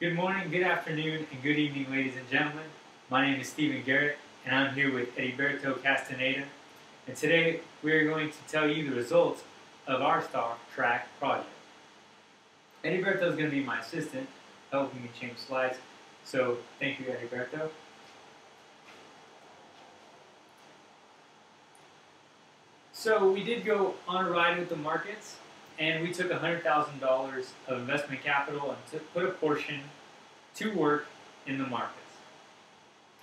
Good morning, good afternoon, and good evening, ladies and gentlemen. My name is Stephen Garrett, and I'm here with Ediberto Castaneda. And today we are going to tell you the results of our StockTrak project. Ediberto is going to be my assistant, helping me change slides. So thank you, Ediberto. So we did go on a ride with the markets, and we took $100,000 of investment capital and put a portion to work in the markets.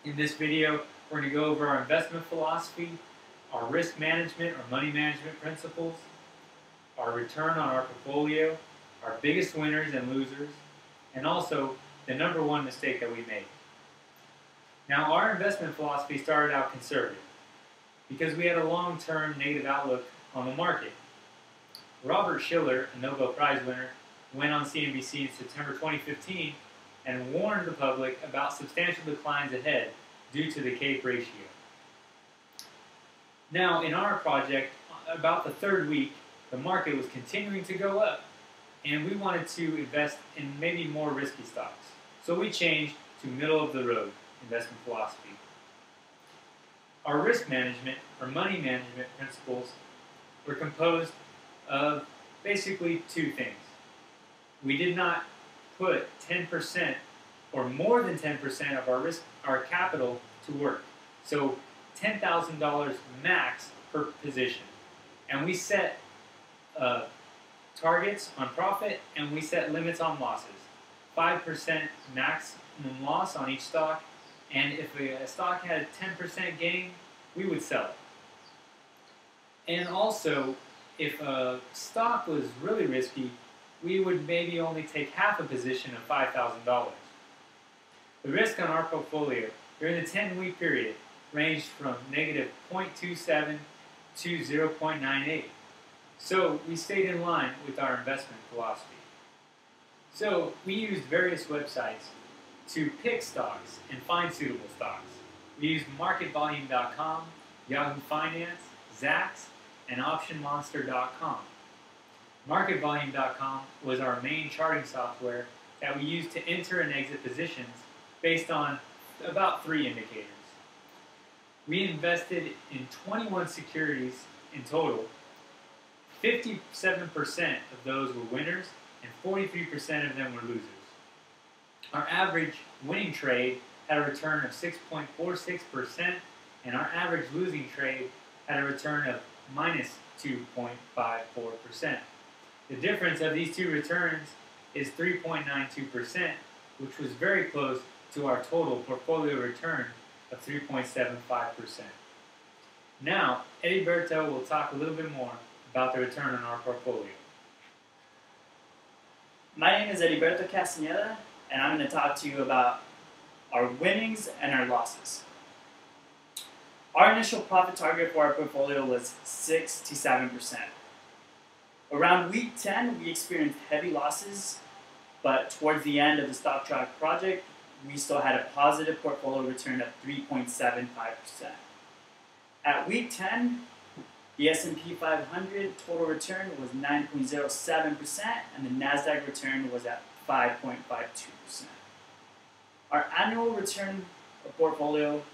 In this video, we're going to go over our investment philosophy, our risk management or money management principles, our return on our portfolio, our biggest winners and losers, and also the number one mistake that we made. Now, our investment philosophy started out conservative because we had a long-term negative outlook on the market. Robert Shiller, a Nobel Prize winner, went on CNBC in September 2015 and warned the public about substantial declines ahead due to the CAPE ratio. Now, in our project, about the third week, the market was continuing to go up, and we wanted to invest in maybe more risky stocks. So we changed to middle-of-the-road investment philosophy. Our risk management, or money management principles, were composed of basically two things. We did not put 10% or more than 10% of our capital to work. So $10,000 max per position. And we set targets on profit, and we set limits on losses. 5% maximum loss on each stock, and if a stock had a 10% gain, we would sell it. And also, if a stock was really risky, we would maybe only take half a position of $5,000. The risk on our portfolio during the 10-week period ranged from negative 0.27 to 0.98. So we stayed in line with our investment philosophy. So we used various websites to pick stocks and find suitable stocks. We used MarketVolume.com, Yahoo Finance, Zacks, and OptionMonster.com. MarketVolume.com was our main charting software that we used to enter and exit positions based on about 3 indicators. We invested in 21 securities in total. 57% of those were winners and 43% of them were losers. Our average winning trade had a return of 6.46%, and our average losing trade had a return of minus 2.54%. The difference of these two returns is 3.92%, which was very close to our total portfolio return of 3.75%. Now, Ediberto will talk a little bit more about the return on our portfolio. My name is Ediberto Castaneda, and I'm going to talk to you about our winnings and our losses. Our initial profit target for our portfolio was 6 to 7%. Around week 10, we experienced heavy losses, but towards the end of the StockTrak project, we still had a positive portfolio return of 3.75%. At week 10, the S&P 500 total return was 9.07%, and the NASDAQ return was at 5.52%. Our annual return of portfolio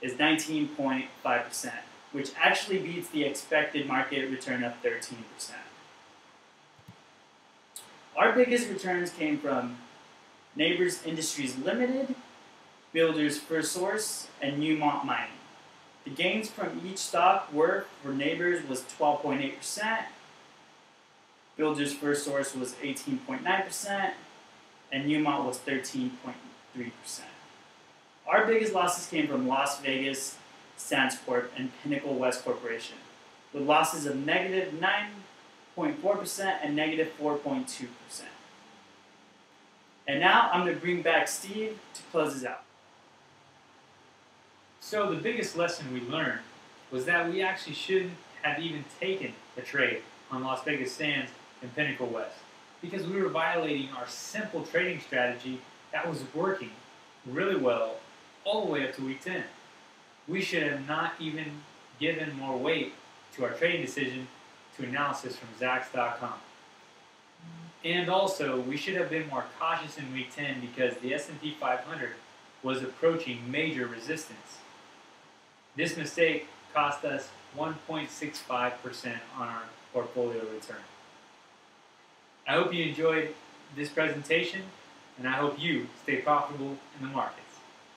is 19.5%, which actually beats the expected market return of 13%. Our biggest returns came from Neighbors Industries Limited, Builders First Source, and Newmont Mining. The gains from each stock were, for Neighbors was 12.8%, Builders First Source was 18.9%, and Newmont was 13.3%. Our biggest losses came from Las Vegas, Sands Corp, and Pinnacle West Corporation, with losses of negative 9.4% and negative 4.2%. And now I'm going to bring back Steve to close us out. So the biggest lesson we learned was that we actually shouldn't have even taken the trade on Las Vegas Sands and Pinnacle West, because we were violating our simple trading strategy that was working really well all the way up to week 10. We should have not even given more weight to our trading decision to analysis from Zacks.com. And also, we should have been more cautious in week 10 because the S&P 500 was approaching major resistance. This mistake cost us 1.65% on our portfolio return. I hope you enjoyed this presentation, and I hope you stay profitable in the market.